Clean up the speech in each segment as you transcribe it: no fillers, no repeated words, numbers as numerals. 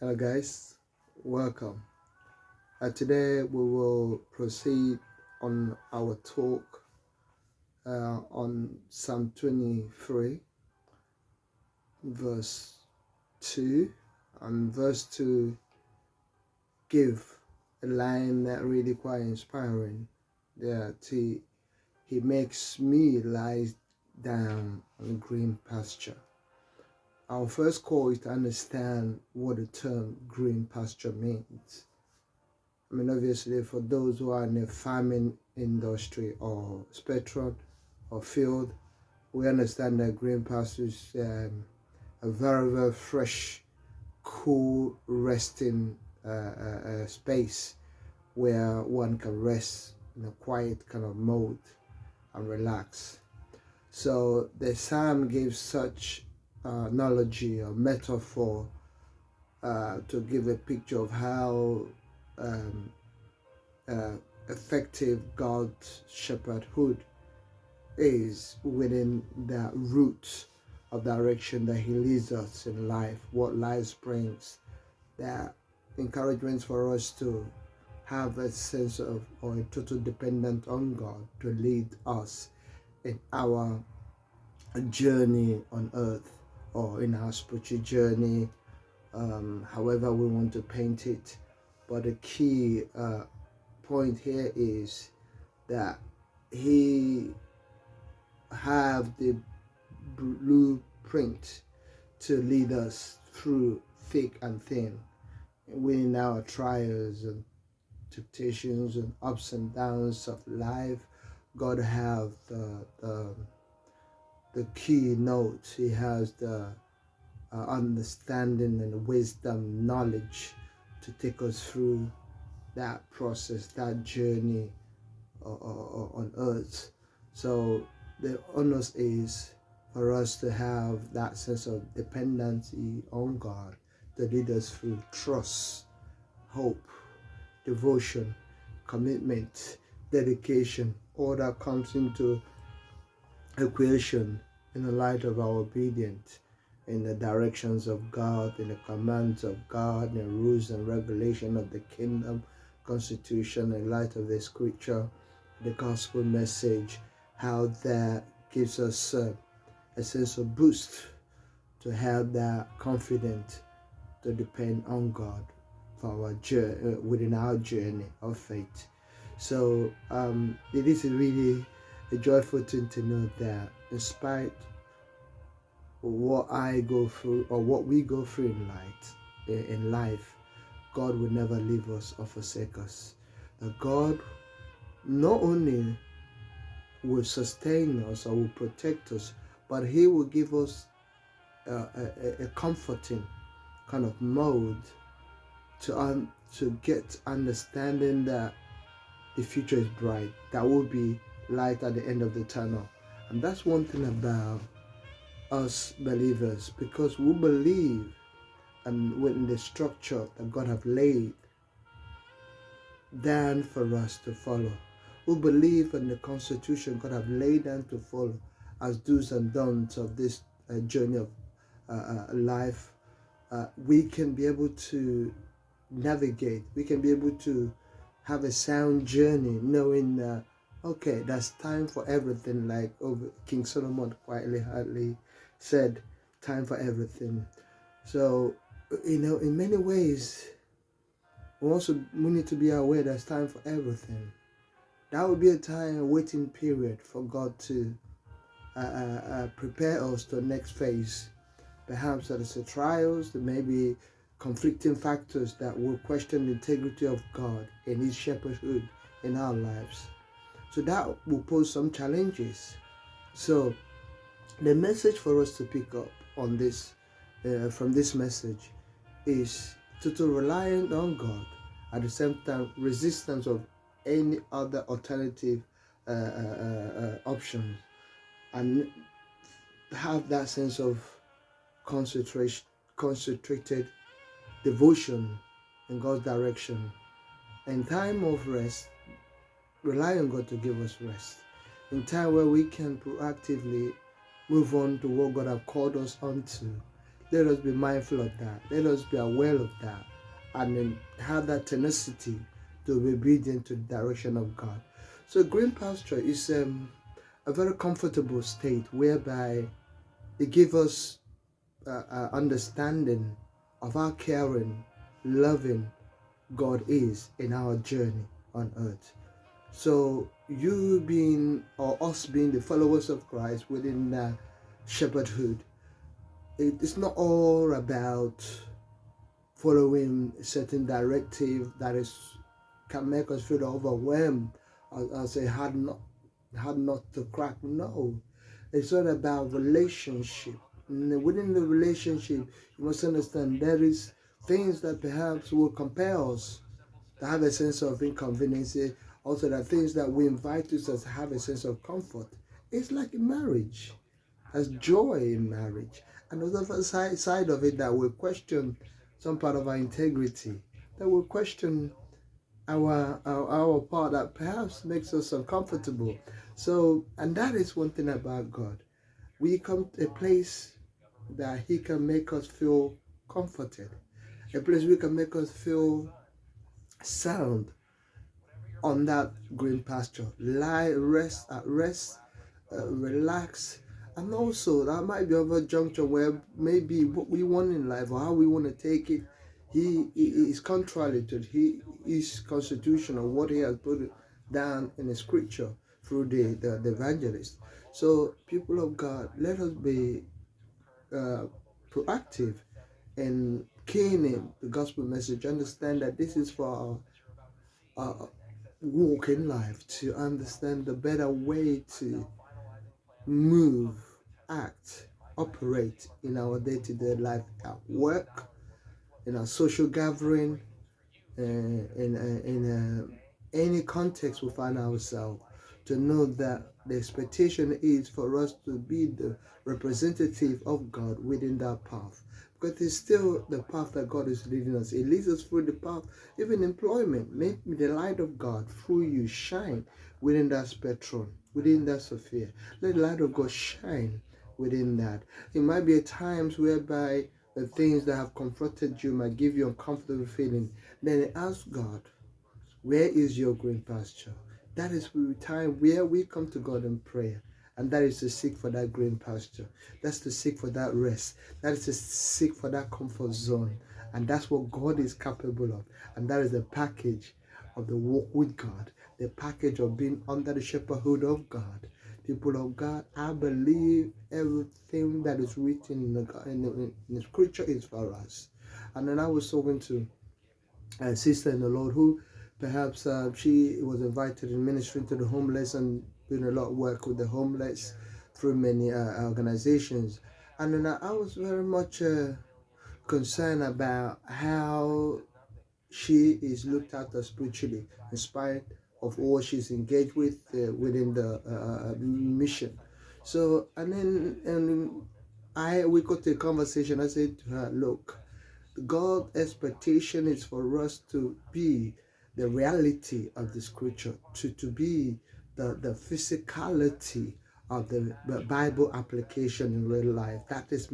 Hello, guys. Welcome. Today we will proceed on our talk on Psalm 23, verse 2. And verse 2 give a line that really quite inspiring. That he makes me lie down on green pasture. Our first call is to understand what the term green pasture means. I mean, obviously, for those who are in the farming industry or spectrum or field, we understand that green pasture is a very, very fresh, cool, resting space where one can rest in a quiet kind of mode and relax. So the psalm gives such analogy or metaphor to give a picture of how um, effective God's shepherdhood is within the route of direction that He leads us in life, what life brings, that encouragements for us to have a sense of or a total dependence on God to lead us in our journey on earth or in our spiritual journey, however we want to paint it. But the key point here is that He have the blueprint to lead us through thick and thin, winning our trials and temptations and ups and downs of life. God have the key notes. He has the understanding and wisdom, knowledge to take us through that process, that journey on earth. So the onus is for us to have that sense of dependency on God to lead us through trust, hope, devotion, commitment, dedication. All that comes into equation in the light of our obedience in the directions of God, in the commands of God, in the rules and regulation of the kingdom, constitution, in light of the scripture, the gospel message, how that gives us a sense of boost to have that confidence to depend on God for our journey, within our journey of faith. So it is really a joyful thing to know that in spite of what I go through or what we go through in life, God will never leave us or forsake us. That God not only will sustain us or will protect us, but He will give us a comforting kind of mode to get understanding that the future is bright. That will be light at the end of the tunnel. And that's one thing about us believers, because we believe and within the structure that God have laid down for us to follow. We believe in the constitution God have laid down to follow as do's and don'ts of this journey of life. We can be able to navigate. We can be able to have a sound journey, knowing that okay, that's time for everything. Like King Solomon quietly, hardly said, "Time for everything." So, in many ways, we need to be aware there's time for everything. That would be a time, a waiting period for God to prepare us to the next phase. Perhaps there is a trials, there may be conflicting factors that will question the integrity of God and His shepherdhood in our lives. So that will pose some challenges. So the message for us to pick up on this, from this message, is total reliance on God, at the same time resistance of any other alternative options, and have that sense of concentrated devotion in God's direction. In time of rest, rely on God to give us rest. In time where we can proactively move on to what God has called us onto, Let us be mindful of that. Let us be aware of that, and then have that tenacity to be obedient to the direction of God. So green pasture is a very comfortable state whereby it gives us understanding of how caring, loving God is in our journey on earth. So you being, or us being the followers of Christ within shepherdhood, it's not all about following a certain directive that is can make us feel overwhelmed as a hard not to crack. No, it's all about relationship. And within the relationship, you must understand there is things that perhaps will compel us to have a sense of inconvenience. Also, the things that we invite us to have a sense of comfort. It's like a marriage. There's joy in marriage. And the other side of it that will question some part of our integrity, that will question our part that perhaps makes us uncomfortable. So, and that is one thing about God. We come to a place that He can make us feel comforted, a place we can make us feel sound on that green pasture. Lie, rest at rest, relax. And also, that might be of a juncture where maybe what we want in life or how we want to take it, he is contrary to it. His constitution or what he has put down in the scripture through the evangelist. So, people of God, let us be proactive in keying in the gospel message. Understand that this is for our walk in life, to understand the better way to move, act, operate in our day-to-day life at work, in our social gathering, in any context we find ourselves, to know that the expectation is for us to be the representative of God within that path. Because it's still the path that God is leading us. It leads us through the path, even employment. Make the light of God through you shine within that spectrum, within that sphere. Let the light of God shine within that. It might be at times whereby the things that have confronted you might give you uncomfortable feeling. Then ask God, where is your green pasture? That is the time where we come to God in prayer. And that is to seek for that green pasture. That's to seek for that rest. That is to seek for that comfort zone. And that's what God is capable of. And that is the package of the walk with God. The package of being under the shepherdhood of God. People of God, I believe everything that is written in the scripture is for us. And then I was talking to a sister in the Lord who perhaps she was invited in ministering to the homeless and doing a lot of work with the homeless through many organizations. And then I was very much concerned about how she is looked after spiritually in spite of all she's engaged with within the mission. So, and then we got to a conversation. I said to her, look, God's expectation is for us to be the reality of the scripture, to be the physicality of the Bible application in real life. That is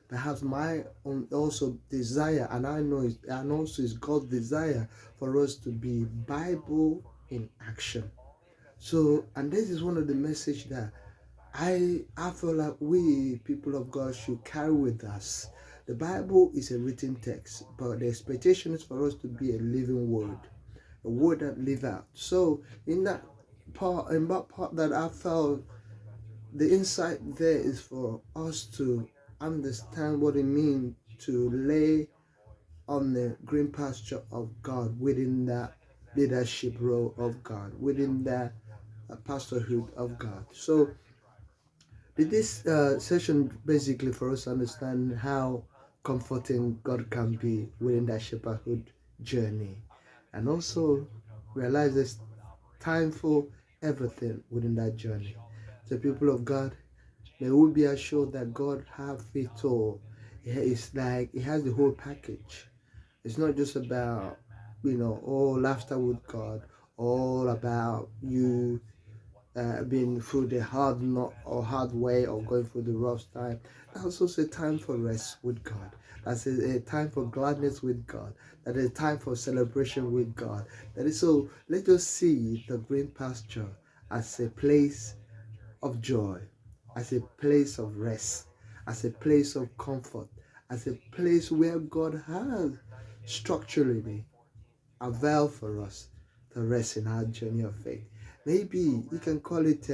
perhaps my own also desire, and I know and also is God's desire for us to be Bible in action. So, and this is one of the message that I feel like we people of God should carry with us. The Bible is a written text, but the expectation is for us to be a living word, a word that live out. So in that part, that I felt the insight there is for us to understand what it means to lay on the green pasture of God within that leadership role of God, within that pastorhood of God. So this session basically for us to understand how comforting God can be within that shepherdhood journey, and also realize there's time for everything within that journey. So people of God, may we be assured that God have it all. It's like He has the whole package. It's not just about all laughter with God, all about you been through the hard not or hard way or going through the rough time. That's also a time for rest with God. That's a time for gladness with God. That is a time for celebration with God. That is so. Let us see the green pasture as a place of joy, as a place of rest, as a place of comfort, as a place where God has structurally avail for us to rest in our journey of faith. Maybe you can call it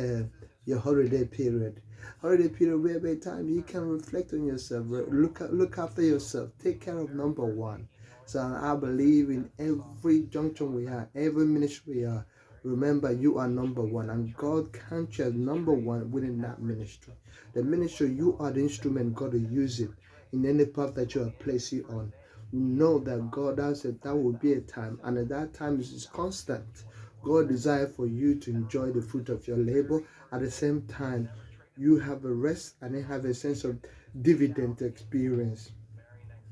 your holiday period. Holiday period where by time you can reflect on yourself, look after yourself, take care of number one. So I believe in every junction we are, every ministry we are. Remember, you are number one, and God counts you as number one within that ministry. The ministry, you are the instrument God will use it in any path that you are placed you on. Know that God has said that will be a time, and at that time is constant. God desires for you to enjoy the fruit of your labor. At the same time, you have a rest and you have a sense of dividend experience,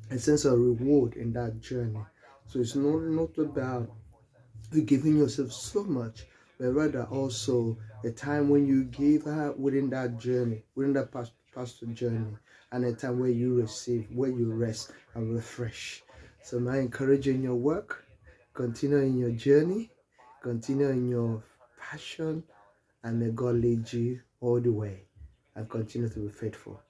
a sense of reward in that journey. So it's not about you giving yourself so much, but rather also a time when you give out within that journey, within that pastor journey, and a time where you receive, where you rest and refresh. So I encourage you in your work, continue in your journey, continue in your passion, and may God lead you all the way and continue to be faithful.